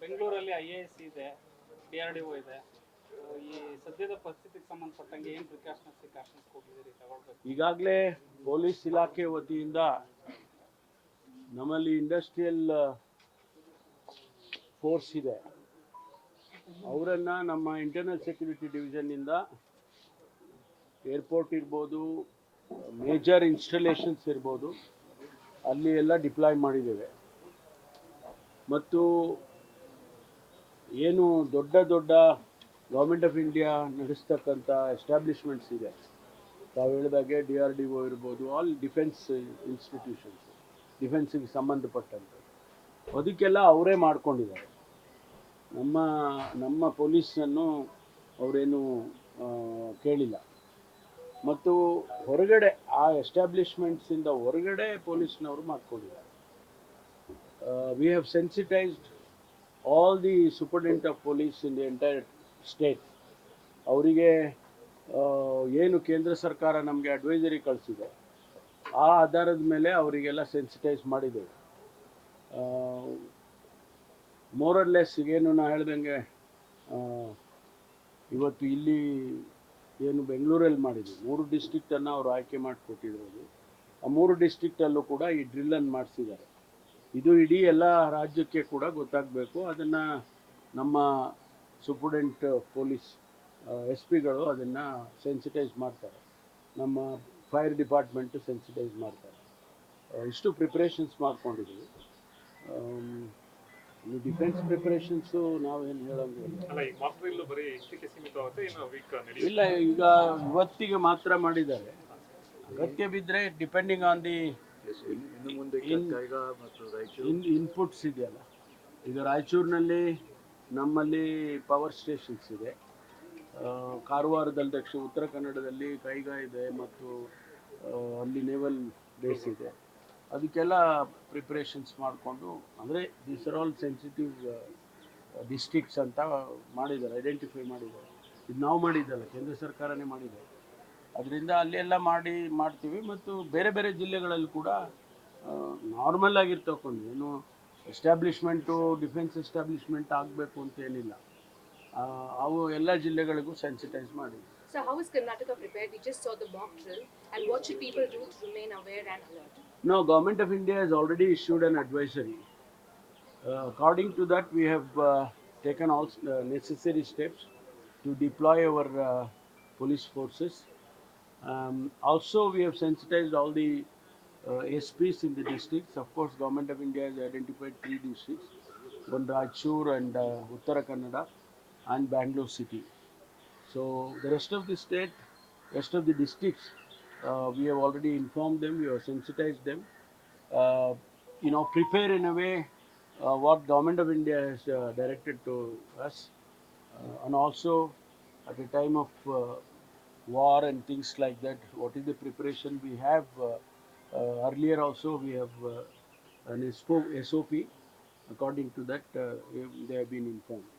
ಬೆಂಗಳೂರಲ್ಲಿ IAS ಇದೆ, DRDO ಇದೆ. ಈ ಸದ್ಯದ ಪರಿಸ್ಥಿತಿಗೆ ಸಂಬಂಧಪಟ್ಟಂಗೆ ಏನು ಪ್ರಿಕಾಷನ್ಸ್ ಕೊಟ್ಟಿದ್ದೀರಿ ತಗೊಳ್ಬೇಕು? ಈಗಾಗಲೇ ಪೊಲೀಸ್ ಇಲಾಖೆ ವತಿಯಿಂದ ನಮ್ಮಲ್ಲಿ ಇಂಡಸ್ಟ್ರಿಯಲ್ ಫೋರ್ಸ್ ಇದೆ, ಅವರನ್ನು ನಮ್ಮ ಇಂಟರ್ನಲ್ ಸೆಕ್ಯೂರಿಟಿ ಡಿವಿಷನ್ನಿಂದ ಏರ್ಪೋರ್ಟ್ ಇರ್ಬೋದು, ಮೇಜರ್ ಇನ್ಸ್ಟಾಲೇಷನ್ಸ್ ಇರ್ಬೋದು, ಅಲ್ಲಿ ಎಲ್ಲ ಡಿಪ್ಲಾಯ್ ಮಾಡಿದ್ದೇವೆ. ಮತ್ತು ಏನು ದೊಡ್ಡ ದೊಡ್ಡ ಗೌರ್ಮೆಂಟ್ ಆಫ್ ಇಂಡಿಯಾ ನಡೆಸ್ತಕ್ಕಂಥ ಎಸ್ಟಾಬ್ಲಿಷ್ಮೆಂಟ್ಸ್ ಇದೆ, ತಾವು ಹೇಳಿದಾಗೆ DRDO ಇರ್ಬೋದು, ಆಲ್ ಡಿಫೆನ್ಸ್ ಇನ್ಸ್ಟಿಟ್ಯೂಷನ್ಸ್, ಡಿಫೆನ್ಸಿಗೆ ಸಂಬಂಧಪಟ್ಟಂತೆ ಅದಕ್ಕೆಲ್ಲ ಅವರೇ ಮಾಡ್ಕೊಂಡಿದ್ದಾರೆ. ನಮ್ಮ ಪೊಲೀಸನ್ನು ಅವರೇನು ಕೇಳಿಲ್ಲ. ಮತ್ತು ಹೊರಗಡೆ ಆ ಎಸ್ಟಾಬ್ಲಿಷ್ಮೆಂಟ್ಸಿಂದ ಹೊರಗಡೆ ಪೊಲೀಸ್ನವರು ಮಾಡ್ಕೊಂಡಿದ್ದಾರೆ. We have sensitised all the superintendent of police in the entire state. ಅವರಿಗೆ ಏನು ಕೇಂದ್ರ ಸರ್ಕಾರ ನಮಗೆ ಅಡ್ವೈಸರಿ ಕಳಿಸಿದೆ ಆ ಆಧಾರದ ಮೇಲೆ ಅವರಿಗೆಲ್ಲ ಸೆನ್ಸಿಟೈಸ್ ಮಾಡಿದ್ದೇವೆ. ಮೋರಲ್ಲೆಸ್ ಏನು ನಾ ಹೇಳ್ದಂಗೆ ಇವತ್ತು ಇಲ್ಲಿ ಏನು ಬೆಂಗಳೂರಲ್ಲಿ ಮಾಡಿದ್ವಿ, 3 ಡಿಸ್ಟ್ರಿಕ್ಟನ್ನು ಅವರು ಆಯ್ಕೆ ಮಾಡಿಕೊಟ್ಟಿರೋದು. ಆ 3 ಡಿಸ್ಟ್ರಿಕ್ಟಲ್ಲೂ ಕೂಡ ಈ ಡ್ರಿಲ್ಲನ್ನು ಮಾಡಿಸಿದ್ದಾರೆ. ಇದು ಇಡೀ ಎಲ್ಲ ರಾಜ್ಯಕ್ಕೆ ಕೂಡ ಗೊತ್ತಾಗಬೇಕು. ಅದನ್ನು ನಮ್ಮ ಸೂಪರಿಂಟೆಂಡೆಂಟ್ ಪೊಲೀಸ್ SP ಗಳು ಅದನ್ನು ಸೆನ್ಸಿಟೈಸ್ ಮಾಡ್ತಾರೆ, ನಮ್ಮ ಫೈರ್ ಡಿಪಾರ್ಟ್ಮೆಂಟು ಸೆನ್ಸಿಟೈಸ್ ಮಾಡ್ತಾರೆ. ಇಷ್ಟು ಪ್ರಿಪ್ರೇಷನ್ಸ್ ಮಾಡ್ಕೊಂಡಿದ್ದೀವಿ. ಈ ಡಿಫೆನ್ಸ್ ಪ್ರಿಪ್ರೇಷನ್ಸು ನಾವೇನು ಹೇಳೋಂಗಿಲ್ಲ. ಇಲ್ಲ, ಈಗ ಇವತ್ತಿಗೆ ಮಾತ್ರ ಮಾಡಿದ್ದಾರೆ. ಅಗತ್ಯ ಬಿದ್ದರೆ ಡಿಪೆಂಡಿಂಗ್ ಆನ್ ದಿ ಇನ್ಪುಟ್ಸ್ ಇದೆಯಲ್ಲ. ಈಗ ರಾಯಚೂರಿನಲ್ಲಿ ನಮ್ಮಲ್ಲಿ ಪವರ್ ಸ್ಟೇಷನ್ಸ್ ಇದೆ, ಕಾರವಾರದಲ್ಲಿ ಉತ್ತರ ಕನ್ನಡದಲ್ಲಿ ಕೈಗಾ ಇದೆ, ಮತ್ತು ಅಲ್ಲಿ ನೇವಲ್ ಬೇಸ್ ಇದೆ. ಅದಕ್ಕೆಲ್ಲ ಪ್ರಿಪ್ರೇಷನ್ಸ್ ಮಾಡಿಕೊಂಡು, ಅಂದರೆ these are all sensitive districts ಅಂತ ಮಾಡಿದ್ದಾರೆ, ಐಡೆಂಟಿಫೈ ಮಾಡಿದ್ದಾರೆ. ಇದು ನಾವು ಮಾಡಿದ್ದಲ್ಲ, ಕೇಂದ್ರ ಸರ್ಕಾರನೇ ಮಾಡಿದೆ. ಅದರಿಂದ ಅಲ್ಲೆಲ್ಲ ಮಾಡ್ತೀವಿ. ಮತ್ತು ಬೇರೆ ಬೇರೆ ಜಿಲ್ಲೆಗಳಲ್ಲಿ ಕೂಡ ನಾರ್ಮಲ್ ಆಗಿರ್ತಕೊಂಡು, ಏನು ಎಸ್ಟಾಬ್ಲಿಷ್ಮೆಂಟು ಡಿಫೆನ್ಸ್ ಎಸ್ಟಾಬ್ಲಿಷ್ಮೆಂಟ್ ಆಗಬೇಕು ಅಂತ ಏನಿಲ್ಲ, ಅವು ಎಲ್ಲ ಜಿಲ್ಲೆಗಳಿಗೂ ಸೆನ್ಸಿಟೈಸ್ ಮಾಡಿ. So how is Karnataka prepared? We just saw the mock drill, and what should people do to remain aware and alert? No, Government of India has already issued an advisory. According to that, we have taken all necessary steps to deploy our police forces. Also, we have sensitized all the SPs in the districts. Of course, Government of India has identified 3 districts, one Raichur and Uttara Kannada and Bangalore city. So the rest of the state, rest of the districts, we have already informed them, we have sensitized them. Prepare in a way what Government of India has directed to us. And also at a time of war and things like that, what is the preparation we have. Earlier also we have an SOP. According to that, they have been informed.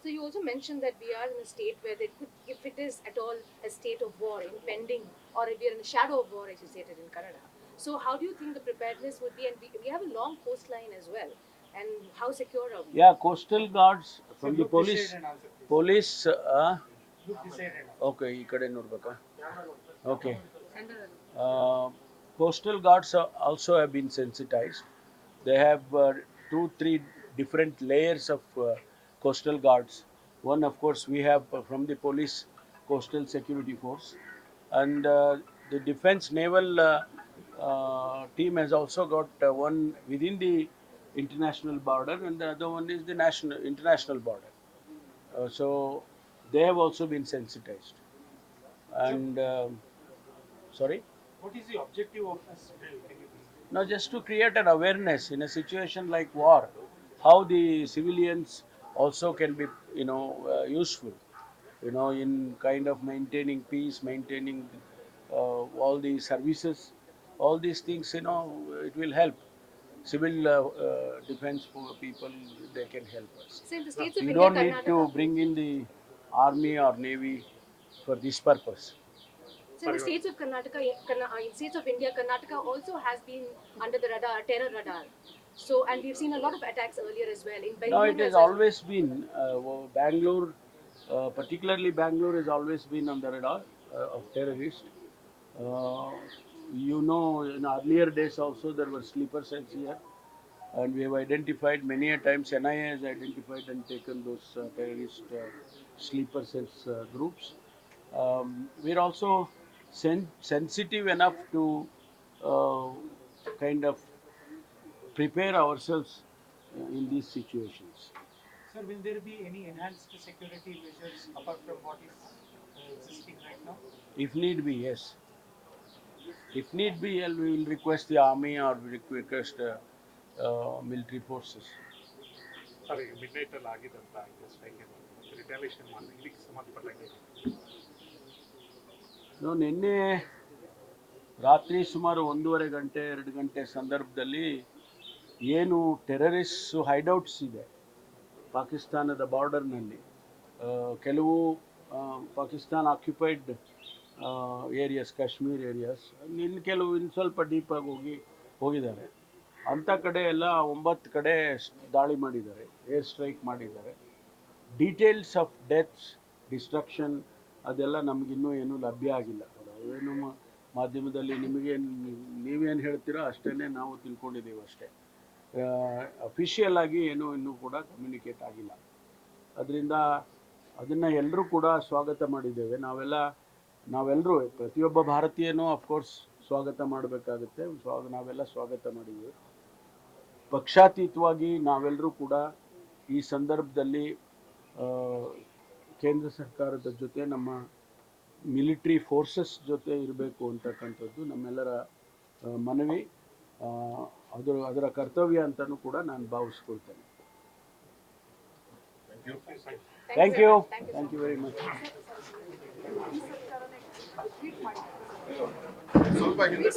So you also mentioned that we are in a state where there could, if it is at all a state of war impending, or if we are in the shadow of war, as you stated in Kannada. So how do you think the preparedness would be? And we have a long coastline as well. And how secure are we? Yeah, coastal guards from the police. Okay, ಈ ಕಡೆ ನೋಡ್ಬೇಕಾ? Okay. Coastal guards also have been sensitized. They have 2-3 different layers of coastal guards. One, of course, we have from the police coastal security force, and the defense naval team has also got one within the international border, and the other one is the international border. So they have also been sensitized. And sorry, What is the objective of this drill? now just to create an awareness in a situation like war, how the civilians also can be useful in kind of maintaining peace, maintaining all the services, all these things, it will help civil defense for people. They can help us. So in the states of You India, don't need to Karnataka, bring in the army or navy for this purpose. So in the states of Karnataka, in states of India, Karnataka also has been under the radar, terror radar. So, and we've seen a lot of attacks earlier as well. In No, Bengaluru, it has as well. always been Bangalore, particularly Bangalore, has always been on the radar of terrorists. Uh, you know, in earlier days also there were sleeper cells here, and we have identified many a times. NIA has identified and taken those terrorist sleeper cells groups. We're also sensitive enough to uh, kind of prepare ourselves in these situations. Sir, will there be any enhanced security measures apart from what is existing right now? If need be, yes. If need be, we will request the army or we request military forces. Sir ಈಗ mid night ಅಲ್ಲಿ ಆಗಿದಂತ strike retaliation ಮಾಡಿ ಇದಕ್ಕೆ ಸಂಬಂಧಪಟ್ಟಂಗೆ ನಿನ್ನೆ ರಾತ್ರಿ ಸುಮಾರು 1.5 ಗಂಟೆ 2 ಗಂಟೆ ಸಂದರ್ಭದಲ್ಲಿ ಏನು ಟೆರರಿಸ್ಟ್ ಹೈಡೌಟ್ಸ್ ಇದೆ ಪಾಕಿಸ್ತಾನದ ಬಾರ್ಡರ್ನಲ್ಲಿ, ಕೆಲವು Pakistan occupied areas, Kashmir areas, ಇನ್ನು ಕೆಲವು ಇನ್ನು ಸ್ವಲ್ಪ ಡೀಪಾಗಿ ಹೋಗಿದ್ದಾರೆ. ಅಂಥ ಕಡೆ ಎಲ್ಲ 9 ಕಡೆ ದಾಳಿ ಮಾಡಿದ್ದಾರೆ, ಏರ್ ಸ್ಟ್ರೈಕ್ ಮಾಡಿದ್ದಾರೆ. ಡೀಟೇಲ್ಸ್ ಆಫ್ ಡೆತ್ಸ್, ಡಿಸ್ಟ್ರಕ್ಷನ್ ಅದೆಲ್ಲ ನಮಗಿನ್ನೂ ಏನೂ ಲಭ್ಯ ಆಗಿಲ್ಲ. ಏನು ಮಾಧ್ಯಮದಲ್ಲಿ ನೀವೇನು ಹೇಳ್ತೀರೋ ಅಷ್ಟೇ ನಾವು ತಿಳ್ಕೊಂಡಿದ್ದೀವಿ ಅಷ್ಟೇ. ಅಫಿಷಿಯಲ್ ಆಗಿ ಏನೂ ಇನ್ನೂ ಕೂಡ ಕಮ್ಯುನಿಕೇಟ್ ಆಗಿಲ್ಲ. ಅದರಿಂದ ಅದನ್ನು ಎಲ್ಲರೂ ಕೂಡ ಸ್ವಾಗತ ಮಾಡಿದ್ದೇವೆ. ನಾವೆಲ್ಲರೂ ಪ್ರತಿಯೊಬ್ಬ ಭಾರತೀಯನೂ ಅಫ್ಕೋರ್ಸ್ ಸ್ವಾಗತ ಮಾಡಬೇಕಾಗುತ್ತೆ. ನಾವೆಲ್ಲ ಸ್ವಾಗತ ಮಾಡಿದ್ದೇವೆ. ಪಕ್ಷಾತೀತವಾಗಿ ನಾವೆಲ್ಲರೂ ಕೂಡ ಈ ಸಂದರ್ಭದಲ್ಲಿ ಕೇಂದ್ರ ಸರ್ಕಾರದ ಜೊತೆ ನಮ್ಮ ಮಿಲಿಟ್ರಿ ಫೋರ್ಸಸ್ ಜೊತೆ ಇರಬೇಕು ಅಂತಕ್ಕಂಥದ್ದು ನಮ್ಮೆಲ್ಲರ ಮನವಿ. ಅದರ ಕರ್ತವ್ಯ ಅಂತಲೂ ಕೂಡ ನಾನು ಭಾವಿಸ್ಕೊಳ್ತೇನೆ. Thank you very much. ಸ್ವಲ್ಪ ಹಿಂದೆ